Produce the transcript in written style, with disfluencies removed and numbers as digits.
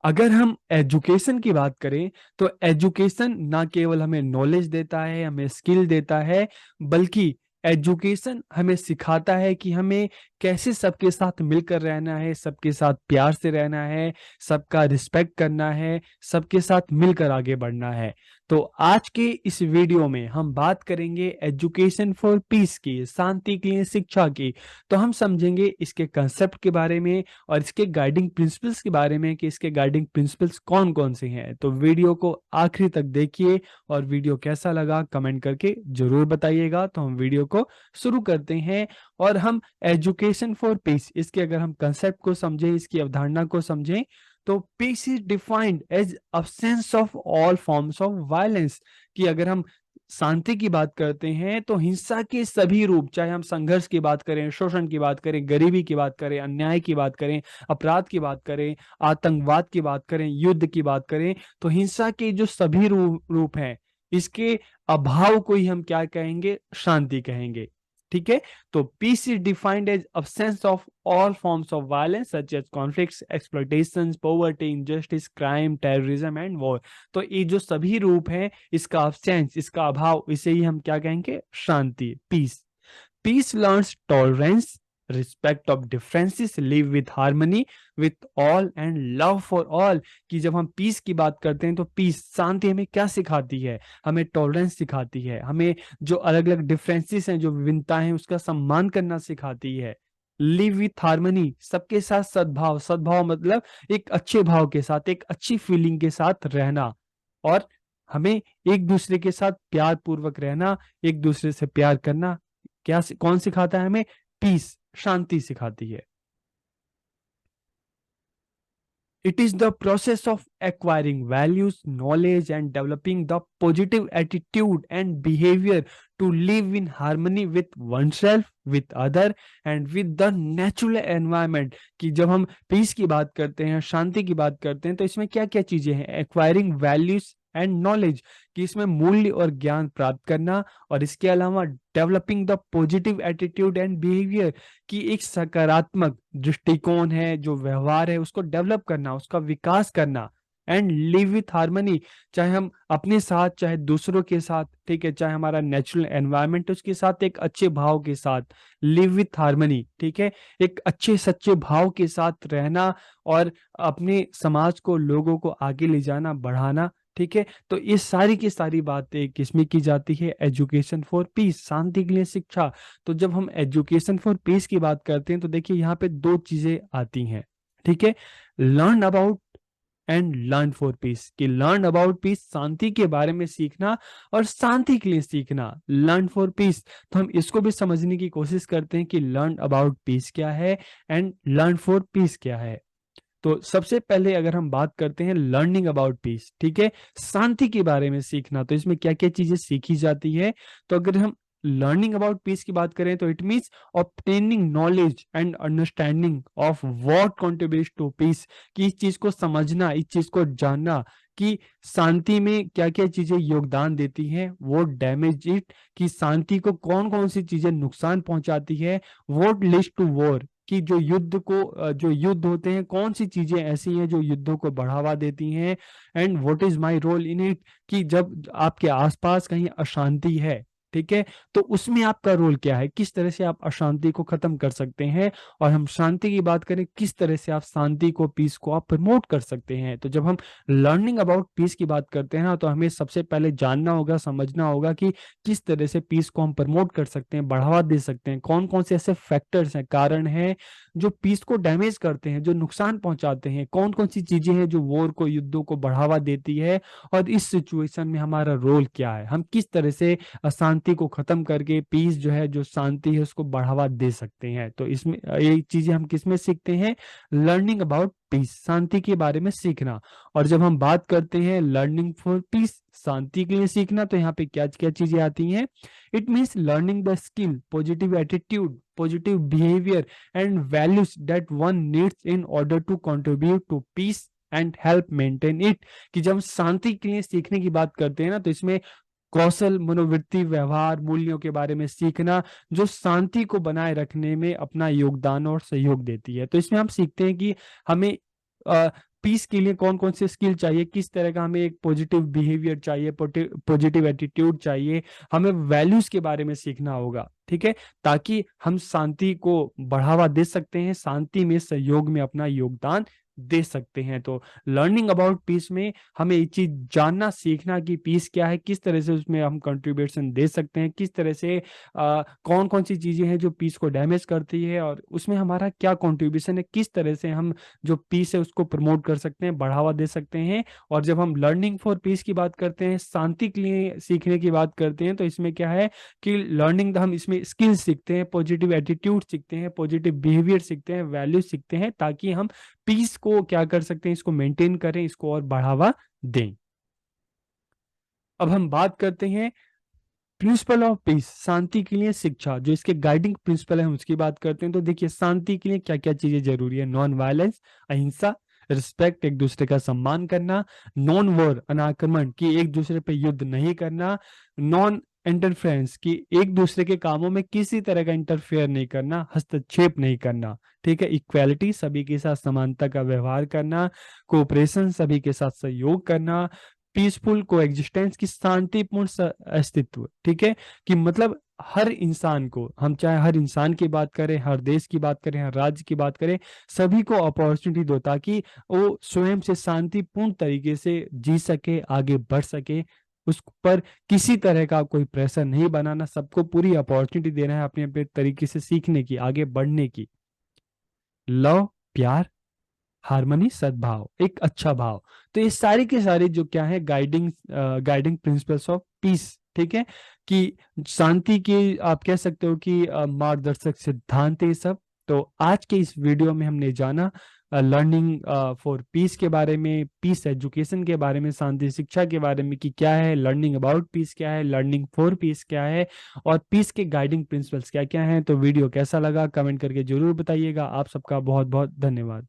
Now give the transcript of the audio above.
अगर हम एजुकेशन की बात करें तो एजुकेशन ना केवल हमें नॉलेज देता है, हमें स्किल देता है, बल्कि एजुकेशन हमें सिखाता है कि हमें कैसे सबके साथ मिलकर रहना है, सबके साथ प्यार से रहना है, सबका रिस्पेक्ट करना है, सबके साथ मिलकर आगे बढ़ना है। तो आज के इस वीडियो में हम बात करेंगे एजुकेशन फॉर पीस की, शांति के लिए शिक्षा की। तो हम समझेंगे इसके कंसेप्ट के बारे में और इसके गाइडिंग प्रिंसिपल्स के बारे में कि इसके गाइडिंग प्रिंसिपल्स कौन कौन से हैं। तो वीडियो को आखिरी तक देखिए और वीडियो कैसा लगा कमेंट करके जरूर बताइएगा। तो हम वीडियो को शुरू करते हैं और हम एजुकेशन फॉर पीस, इसके अगर हम कंसेप्ट को समझें, इसकी अवधारणा को समझें, तो peace is defined as absence of all forms of violence. कि अगर हम शांति की बात करते हैं तो हिंसा के सभी रूप, चाहे हम संघर्ष की बात करें, शोषण की बात करें, गरीबी की बात करें, अन्याय की बात करें, अपराध की बात करें, आतंकवाद की बात करें, युद्ध की बात करें, तो हिंसा के जो सभी रूप हैं, इसके अभाव को ही हम क्या कहेंगे? शांति कहेंगे। ठीक है। तो peace is defined as absence of all forms of violence such as conflicts, exploitations, poverty, injustice, crime, terrorism and war. तो ये जो सभी रूप हैं, इसका absence, इसका अभाव, इसे ही हम क्या कहेंगे? शांति, piece. Peace learns tolerance, respect of differences, live with harmony with all and love for all। कि जब हम पीस की बात करते हैं तो पीस, शांति हमें क्या सिखाती है? हमें टॉलरेंस सिखाती है, हमें जो अलग अलग डिफरेंसेस हैं, जो विभिन्नताएं हैं, उसका सम्मान करना सिखाती है। लिव विथ हार्मनी, सबके साथ सद्भाव, सद्भाव मतलब एक अच्छे भाव के साथ, एक अच्छी फीलिंग के साथ रहना। और हमें एक दूसरे के साथ प्यार पूर्वक रहना, एक दूसरे से प्यार करना। कौन सिखाता है हमें? पीस, शांति सिखाती है। It is the process of acquiring values, knowledge, and developing the positive attitude and behavior to live in harmony with oneself, with other, and with the natural environment। कि जब हम पीस की बात करते हैं, शांति की बात करते हैं, तो इसमें क्या क्या चीजें हैं? एक्वायरिंग वैल्यूज एंड नॉलेज, कि इसमें मूल्य और ज्ञान प्राप्त करना, और इसके अलावा developing the positive attitude and behaviour, कि एक सकारात्मक दृष्टिकोण है, जो व्यवहार है, उसको डेवलप करना, उसका विकास करना। एंड लिव विथ हार्मनी, चाहे हम अपने साथ, चाहे दूसरों के साथ, ठीक है, चाहे हमारा नेचुरल एनवायरनमेंट, उसके साथ एक अच्छे भाव के साथ लिव विथ हार्मनी, ठीक है, एक अच्छे सच्चे भाव के साथ रहना और अपने समाज को, लोगों को आगे ले जाना, बढ़ाना। ठीक है। तो ये सारी की सारी बातें किसमें की जाती है? एजुकेशन फॉर पीस, शांति के लिए शिक्षा। तो जब हम एजुकेशन फॉर पीस की बात करते हैं तो देखिए यहाँ पे दो चीजें आती हैं। ठीक है। Learn about and learn for piece. कि लर्न अबाउट पीस, शांति के बारे में सीखना, और शांति के लिए सीखना, लर्न फॉर पीस। तो हम इसको भी समझने की कोशिश करते हैं कि लर्न अबाउट पीस क्या है एंड लर्न फॉर पीस क्या है। तो सबसे पहले अगर हम बात करते हैं लर्निंग अबाउट पीस, ठीक है, शांति के बारे में सीखना, तो इसमें क्या क्या चीजें सीखी जाती है? तो अगर हम लर्निंग अबाउट पीस की बात करें तो it means obtaining knowledge and understanding of what contributes to peace. कि इस चीज को समझना, इस चीज को जानना कि शांति में क्या क्या चीजें योगदान देती हैं, वो डैमेज इट, कि शांति को कौन कौन सी चीजें नुकसान पहुंचाती है, व्हाट लीड्स टू वॉर, कि जो जो युद्ध होते हैं, कौन सी चीजें ऐसी हैं जो युद्धों को बढ़ावा देती हैं, and what is my role in it, कि जब आपके आसपास कहीं अशांति है, ठीक है, तो उसमें आपका रोल क्या है, किस तरह से आप अशांति को खत्म कर सकते हैं। और हम शांति की बात करें, किस तरह से आप शांति को, पीस को आप प्रमोट कर सकते हैं। तो जब हम लर्निंग अबाउट पीस की बात करते हैं ना, तो हमें सबसे पहले जानना होगा, समझना होगा कि किस तरह से पीस को हम प्रमोट कर सकते हैं, बढ़ावा दे सकते हैं, कौन कौन से ऐसे फैक्टर्स हैं, कारण हैं जो पीस को डैमेज करते हैं, जो नुकसान पहुंचाते हैं, कौन कौन सी चीजें हैं जो वॉर को, युद्धों को बढ़ावा देती है, और इस सिचुएशन में हमारा रोल क्या है, हम किस तरह से अशांति को खत्म करके पीस जो है, जो शांति है, उसको बढ़ावा दे सकते हैं। तो इसमें ये चीजें हम किसमें सीखते हैं? लर्निंग अबाउट पीस, शांति के बारे में सीखना। और जब हम बात करते हैं लर्निंग फॉर पीस, शांति के लिए सीखना, तो यहाँ पे क्या क्या चीजें आती हैं? It means learning the skill, positive attitude, positive behaviour and values that one needs in order to contribute to peace and help maintain it. कि जब हम शांति के लिए सीखने की बात करते हैं ना, तो इसमें कौशल, मनोवृत्ति, व्यवहार, मूल्यों के बारे में सीखना, जो शांति को बनाए रखने में अपना योगदान और सहयोग देती है। तो इसमें हम सीखते हैं कि हमें पीस के लिए कौन कौन से स्किल चाहिए, किस तरह का हमें एक पॉजिटिव बिहेवियर चाहिए, पॉजिटिव एटीट्यूड चाहिए, हमें वैल्यूज के बारे में सीखना होगा, ठीक है, ताकि हम शांति को बढ़ावा दे सकते हैं, शांति में सहयोग में अपना योगदान दे सकते हैं। तो लर्निंग अबाउट पीस में हमें ये चीज जानना सीखना कि पीस क्या है, किस तरह से उसमें हम कंट्रीब्यूशन दे सकते हैं, किस तरह से कौन कौन सी चीजें हैं जो पीस को डैमेज करती है और उसमें हमारा क्या कंट्रीब्यूशन है, किस तरह से हम जो पीस है उसको प्रमोट कर सकते हैं, बढ़ावा दे सकते हैं। और जब हम लर्निंग फॉर पीस की बात करते हैं, शांति के लिए सीखने की बात करते हैं, तो इसमें क्या है कि लर्निंग हम इसमें स्किल सीखते हैं, पॉजिटिव एटीट्यूड सीखते हैं, पॉजिटिव बिहेवियर सीखते हैं, वैल्यू सीखते हैं, ताकि हम पीस को क्या कर सकते हैं, इसको मेंटेन करें, इसको और बढ़ावा दें। अब हम बात करते हैं प्रिंसिपल ऑफ पीस, शांति के लिए शिक्षा, जो इसके गाइडिंग प्रिंसिपल है हम उसकी बात करते हैं। तो देखिए शांति के लिए क्या क्या चीजें जरूरी है, नॉन वायलेंस, अहिंसा, रिस्पेक्ट, एक दूसरे का सम्मान करना, नॉन वॉर, अनाक्रमण, कि एक दूसरे पे युद्ध नहीं करना, नॉन इंटरफेरेंस, कि एक दूसरे के कामों में किसी तरह का इंटरफेयर नहीं करना, हस्तक्षेप नहीं करना, ठीक है, इक्वालिटी, सभी के साथ समानता का व्यवहार करना, कोऑपरेशन, सभी के साथ सहयोग करना, पीसफुल को एग्जिस्टेंस, की शांतिपूर्ण अस्तित्व, ठीक है, कि मतलब हर इंसान को, हम चाहे हर इंसान की बात करें, हर देश की बात करें, हर राज्य की बात करें, सभी को अपॉर्चुनिटी दो ताकि वो स्वयं से शांतिपूर्ण तरीके से जी सके, आगे बढ़ सके, उस पर किसी तरह का कोई प्रेशर नहीं बनाना, सबको पूरी अपॉर्चुनिटी देना है अपने अपने तरीके से सीखने की, आगे बढ़ने की। लव, प्यार, हार्मनी, सद्भाव, एक अच्छा भाव, तो ये सारी की सारी जो क्या है गाइडिंग प्रिंसिपल्स ऑफ पीस, ठीक है, कि शांति के आप कह सकते हो कि मार्गदर्शक सिद्धांत है ये सब। तो आज के इस वीडियो में हमने जाना लर्निंग फॉर पीस के बारे में, पीस एजुकेशन के बारे में, शांति शिक्षा के बारे में, कि क्या है लर्निंग अबाउट पीस, क्या है लर्निंग फॉर पीस, क्या है, और पीस के गाइडिंग प्रिंसिपल्स क्या क्या हैं। तो वीडियो कैसा लगा कमेंट करके जरूर बताइएगा। आप सबका बहुत बहुत धन्यवाद।